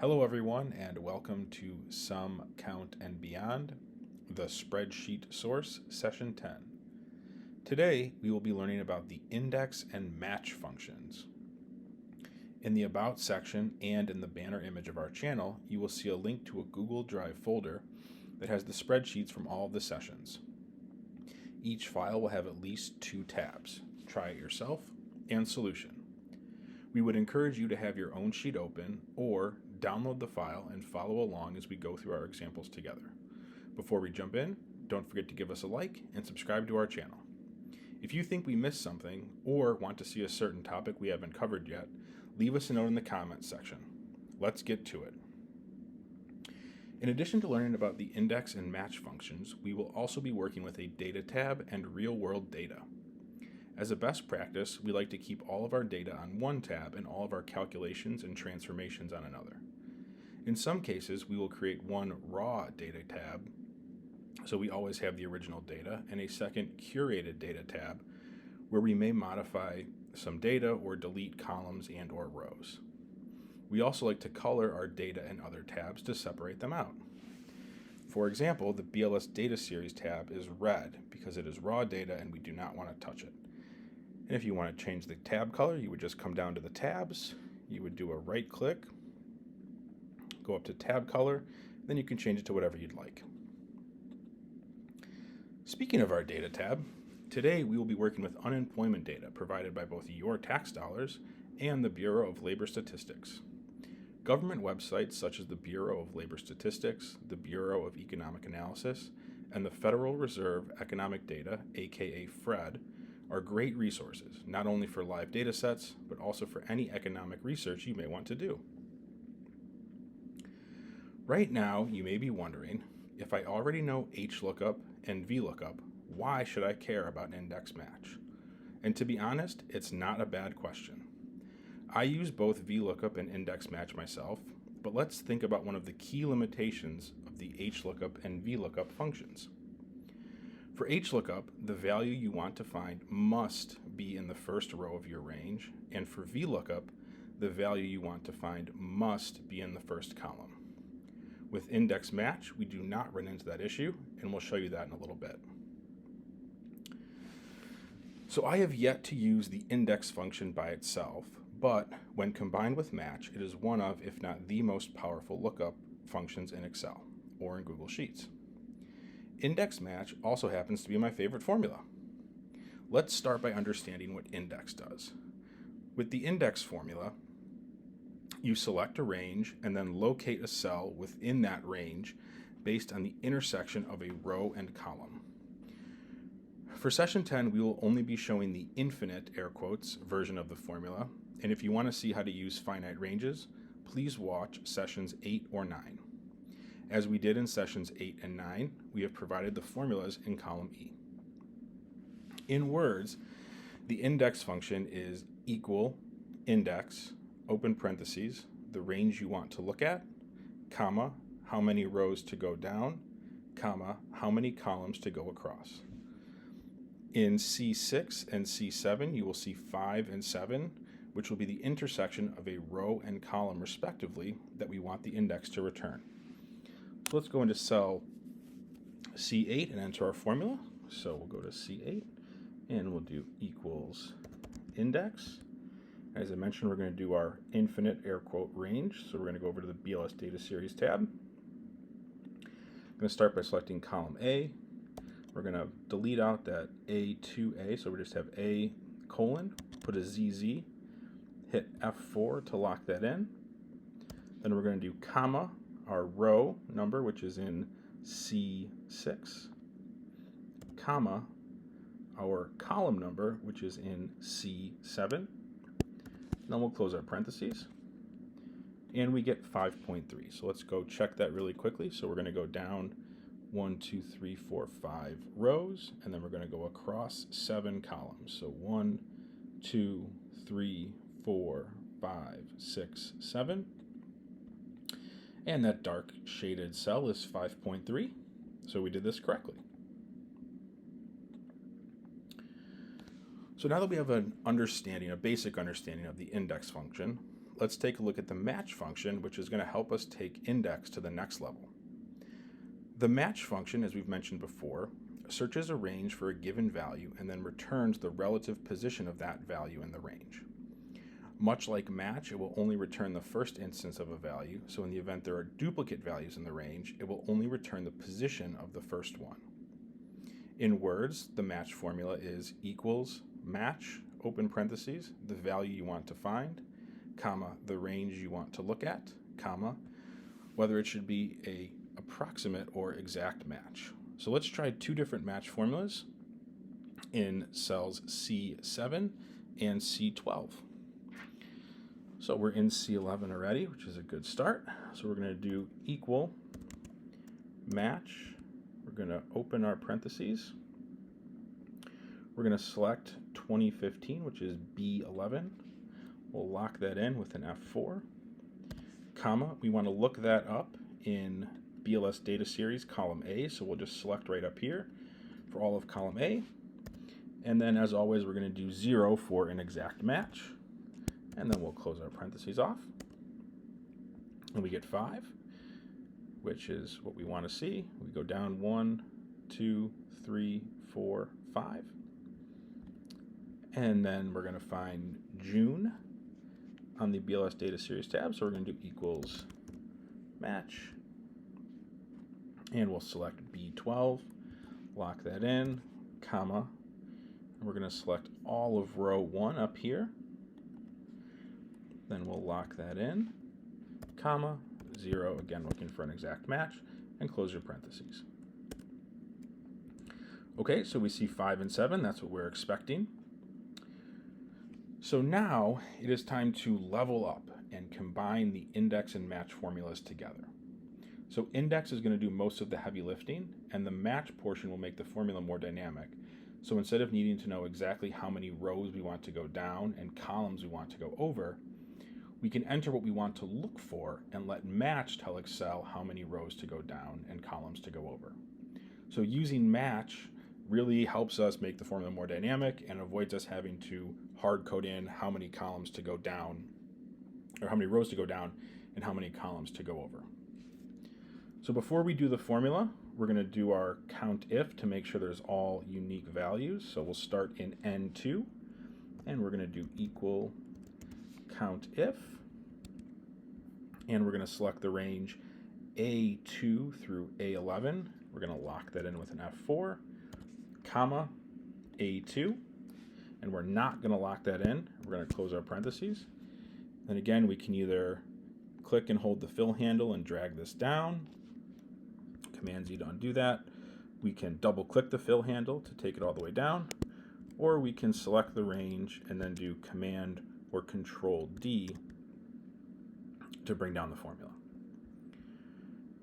Hello everyone and welcome to Sum, Count, and Beyond, the Spreadsheet Source, Session 10. Today we will be learning about the index and match functions. In the About section and in the banner image of our channel, you will see a link to a Google Drive folder that has the spreadsheets from all of the sessions. Each file will have at least 2 tabs, Try It Yourself and Solution. We would encourage you to have your own sheet open or download the file and follow along as we go through our examples together. Before we jump in, don't forget to give us a like and subscribe to our channel. If you think we missed something or want to see a certain topic we haven't covered yet, leave us a note in the comments section. Let's get to it. In addition to learning about the index and match functions, we will also be working with a data tab and real-world data. As a best practice, we like to keep all of our data on one tab and all of our calculations and transformations on another. In some cases, we will create one raw data tab, so we always have the original data, and a second curated data tab, where we may modify some data or delete columns and or rows. We also like to color our data in other tabs to separate them out. For example, the BLS Data Series tab is red because it is raw data and we do not want to touch it. And if you want to change the tab color, you would just come down to the tabs, you would do a right click, go up to tab color, then you can change it to whatever you'd like. Speaking of our data tab, today we will be working with unemployment data provided by both your tax dollars and the Bureau of Labor Statistics. Government websites such as the Bureau of Labor Statistics, the Bureau of Economic Analysis, and the Federal Reserve Economic Data, aka FRED, are great resources, not only for live data sets, but also for any economic research you may want to do. Right now, you may be wondering, if I already know HLOOKUP and VLOOKUP, why should I care about index match? And to be honest, it's not a bad question. I use both VLOOKUP and index match myself, but let's think about one of the key limitations of the HLOOKUP and VLOOKUP functions. For HLOOKUP, the value you want to find must be in the first row of your range, and for VLOOKUP, the value you want to find must be in the first column. With index match, we do not run into that issue, and we'll show you that in a little bit. So I have yet to use the index function by itself, but when combined with match, it is one of, if not the most powerful lookup functions in Excel or in Google Sheets. Index match also happens to be my favorite formula. Let's start by understanding what index does. With the index formula, you select a range and then locate a cell within that range based on the intersection of a row and column. For session 10, we will only be showing the infinite, air quotes, version of the formula, and if you want to see how to use finite ranges, please watch sessions 8 or 9. As we did in sessions 8 and 9, we have provided the formulas in column E. In words, the index function is equal index, open parentheses, the range you want to look at, comma, how many rows to go down, comma, how many columns to go across. In C6 and C7, you will see 5 and 7, which will be the intersection of a row and column respectively that we want the index to return. So let's go into cell C8 and enter our formula. So we'll go to C8 and we'll do equals index. As I mentioned, we're going to do our infinite air quote range. So we're going to go over to the BLS Data Series tab. I'm going to start by selecting column A. We're going to delete out that A2A, so we just have A colon, put a ZZ, hit F4 to lock that in. Then we're going to do comma, our row number, which is in C6, comma, our column number, which is in C7. Then we'll close our parentheses, and we get 5.3. So let's go check that really quickly. So we're going to go down 1, 2, 3, 4, 5 rows, and then we're going to go across 7 columns. So 1, 2, 3, 4, 5, 6, 7. And that dark shaded cell is 5.3. So we did this correctly. So now that we have an understanding, a basic understanding of the index function, let's take a look at the match function, which is going to help us take index to the next level. The match function, as we've mentioned before, searches a range for a given value and then returns the relative position of that value in the range. Much like match, it will only return the first instance of a value, so in the event there are duplicate values in the range, it will only return the position of the first one. In words, the match formula is equals match, open parentheses, the value you want to find, comma, the range you want to look at, comma, whether it should be a approximate or exact match. So let's try two different match formulas in cells C7 and C12. So we're in C11 already, which is a good start. So we're going to do equal match. We're going to open our parentheses. We're going to select 2015, which is B11. We'll lock that in with an F4, comma. We want to look that up in BLS data series column A, so we'll just select right up here for all of column A. And then, as always, we're going to do 0 for an exact match. And then we'll close our parentheses off. And we get 5, which is what we want to see. We go down 1, 2, 3, 4, 5. And then we're going to find June on the BLS data series tab. So we're going to do equals match. And we'll select B12, lock that in, comma. And we're going to select all of row 1 up here. Then we'll lock that in, comma, 0, again looking for an exact match, and close your parentheses. Okay, so we see 5 and 7, that's what we're expecting. So now it is time to level up and combine the index and match formulas together. So index is going to do most of the heavy lifting, and the match portion will make the formula more dynamic. So instead of needing to know exactly how many rows we want to go down and columns we want to go over, we can enter what we want to look for and let match tell Excel how many rows to go down and columns to go over. So using match really helps us make the formula more dynamic and avoids us having to hard code in how many columns to go down, or how many rows to go down and how many columns to go over. So before we do the formula, we're going to do our count if to make sure there's all unique values. So we'll start in N2, and we're going to do equal count if, and we're going to select the range A2 through A11. We're going to lock that in with an F4, comma, A2, and we're not going to lock that in. We're going to close our parentheses. And again, we can either click and hold the fill handle and drag this down, Command Z to undo that. We can double click the fill handle to take it all the way down, or we can select the range and then do Command or Control D to bring down the formula.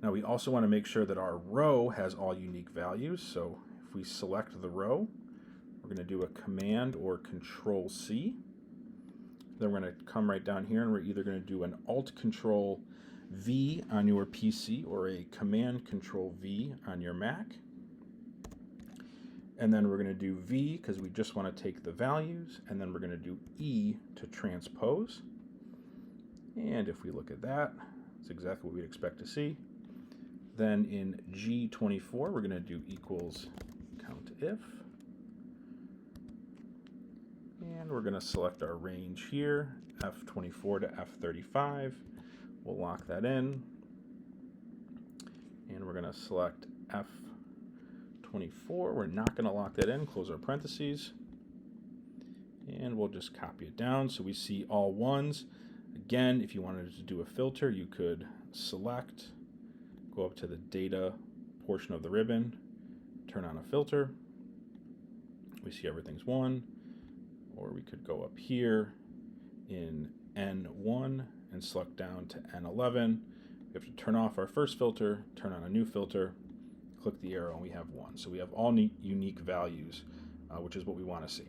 Now we also want to make sure that our row has all unique values. So if we select the row, we're going to do a Command or Control C. Then we're going to come right down here and we're either going to do an Alt Control V on your PC or a Command Control V on your Mac. And then we're going to do V because we just want to take the values, and then we're going to do E to transpose. And if we look at that, it's exactly what we'd expect to see. Then in G24, we're going to do equals count if. And we're going to select our range here, F24 to F35. We'll lock that in. And we're going to select F24. We're not going to lock that in, close our parentheses, and we'll just copy it down so we see all ones. Again, if you wanted to do a filter, you could select, go up to the data portion of the ribbon, turn on a filter. We see everything's 1, or we could go up here in N1 and select down to N11. We have to turn off our first filter, turn on a new filter, click the arrow, and we have 1. So we have all unique values, which is what we want to see.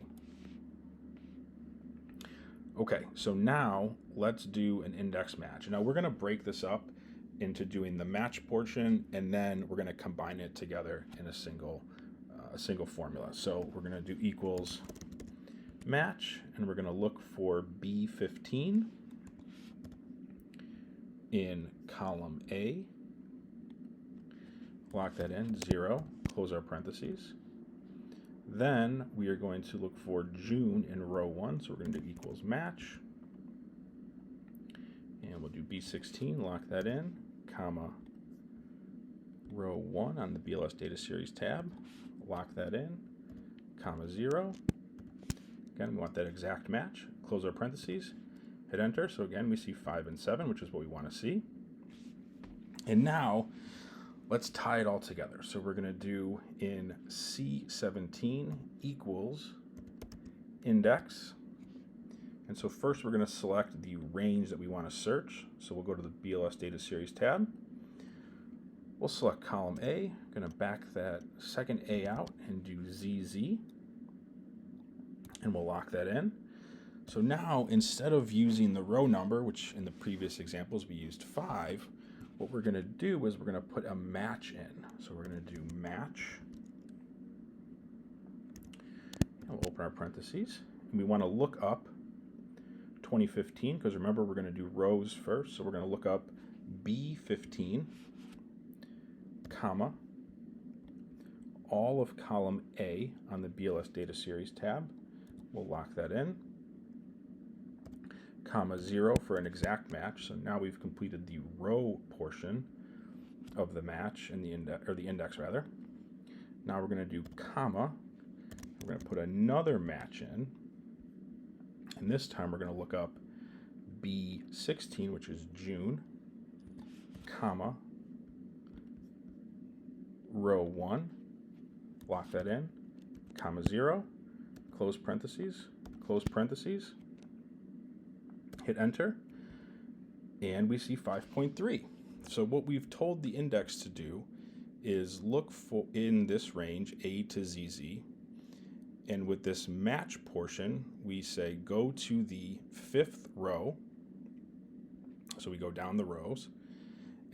Okay, so now let's do an index match. Now we're going to break this up into doing the match portion, and then we're going to combine it together in a single formula. So we're going to do equals match, and we're going to look for B15. in column A, lock that in, 0, close our parentheses. Then we are going to look for June in row 1, so we're going to do equals match. And we'll do B16, lock that in, comma, row 1 on the BLS Data Series tab, lock that in, comma 0. Again, we want that exact match. Close our parentheses, hit enter. So again, we see 5 and 7, which is what we want to see. And now, let's tie it all together. So we're going to do in C17 equals index. And so first we're going to select the range that we want to search. So we'll go to the BLS Data Series tab. We'll select column A. Going to back that second A out and do ZZ. And we'll lock that in. So now, instead of using the row number, which in the previous examples we used 5, what we're going to do is we're going to put a match in. So we're going to do match. And we'll open our parentheses. And we want to look up 2015, because remember, we're going to do rows first. So we're going to look up B15, comma, all of column A on the BLS Data Series tab. We'll lock that in, comma 0 for an exact match. So now we've completed the row portion of the match in the index, or the index rather. Now we're going to do comma. We're going to put another match in, and this time we're going to look up B16, which is June, comma row 1. Lock that in, comma 0. Close parentheses, hit enter, and we see 5.3. So what we've told the index to do is look for in this range A to ZZ, and with this match portion, we say go to the 5th row, so we go down the rows,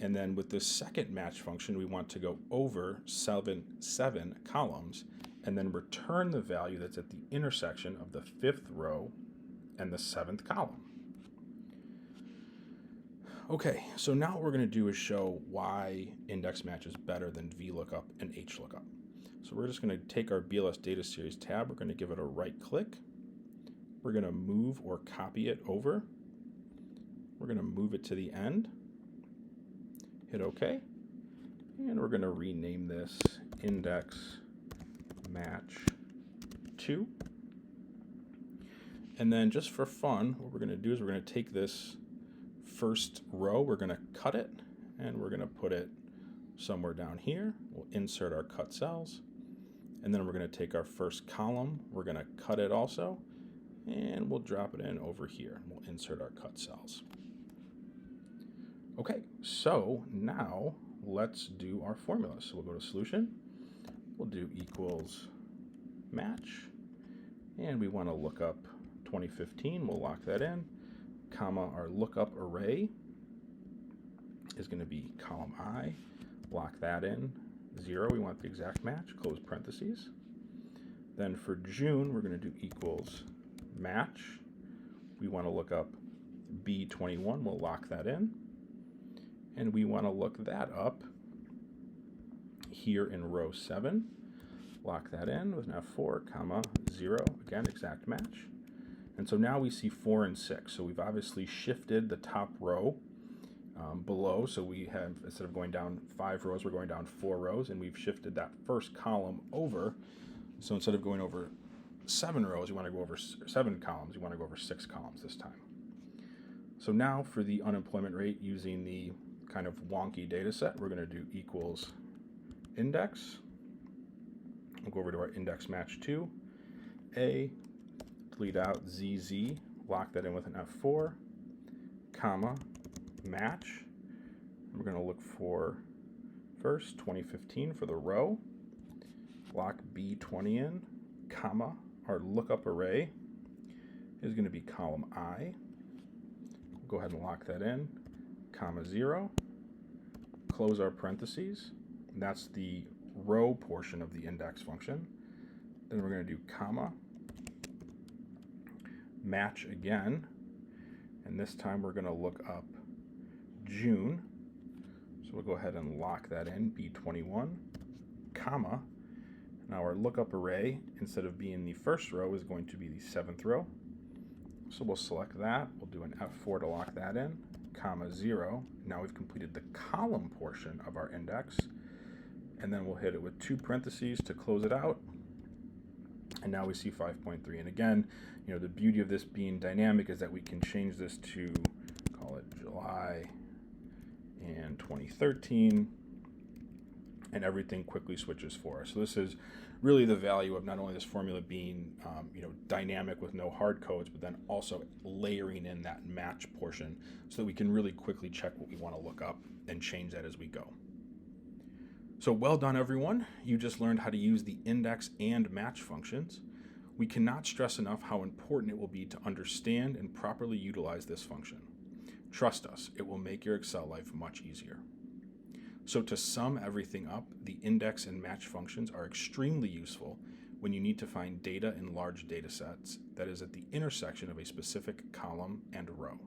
and then with the second match function, we want to go over seven columns, and then return the value that's at the intersection of the 5th row and the 7th column. Okay, so now what we're going to do is show why index match is better than VLOOKUP and HLOOKUP. So we're just going to take our BLS Data Series tab, we're going to give it a right click, we're going to move or copy it over, we're going to move it to the end, hit OK, and we're going to rename this index match 2. And then just for fun, what we're going to do is we're going to take this first row, we're going to cut it, and we're going to put it somewhere down here. We'll insert our cut cells, and then we're going to take our first column, we're going to cut it also, and we'll drop it in over here. We'll insert our cut cells. Okay, so now let's do our formula. So we'll go to solution, we'll do equals match, and we want to look up 2015, we'll lock that in, comma, our lookup array is going to be column I, lock that in, 0, we want the exact match, close parentheses. Then for June, we're going to do equals match, we want to look up B21, we'll lock that in, and we want to look that up here in row 7, lock that in with an F4, comma, 0, again, exact match. And so now we see 4 and 6. So we've obviously shifted the top row below. So we have, instead of going down 5 rows, we're going down 4 rows, and we've shifted that first column over. So instead of going over 7 rows, you want to go over 7 columns. You want to go over 6 columns this time. So now for the unemployment rate using the kind of wonky data set, we're going to do equals index. We'll go over to our index match 2, A, delete out ZZ, lock that in with an F4, comma, match. We're going to look for first 2015 for the row, lock B20 in, comma, our lookup array is going to be column I. We'll go ahead and lock that in, comma 0, close our parentheses, and that's the row portion of the index function. Then we're going to do comma, match again, and this time we're going to look up June. So we'll go ahead and lock that in, B21, comma. Now our lookup array, instead of being the first row, is going to be the 7th row. So we'll select that. We'll do an F4 to lock that in, comma 0. Now we've completed the column portion of our index. And then we'll hit it with 2 parentheses to close it out. And now we see 5.3. And again, the beauty of this being dynamic is that we can change this to, call it July and 2013, and everything quickly switches for us. So this is really the value of not only this formula being dynamic with no hard codes, but then also layering in that match portion so that we can really quickly check what we want to look up and change that as we go. So well done, everyone. You just learned how to use the index and match functions. We cannot stress enough how important it will be to understand and properly utilize this function. Trust us, it will make your Excel life much easier. So to sum everything up, the index and match functions are extremely useful when you need to find data in large data sets that is at the intersection of a specific column and row.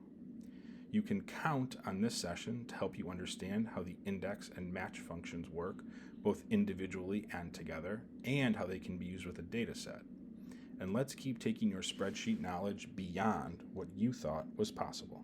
You can count on this session to help you understand how the index and match functions work, both individually and together, and how they can be used with a data set. And let's keep taking your spreadsheet knowledge beyond what you thought was possible.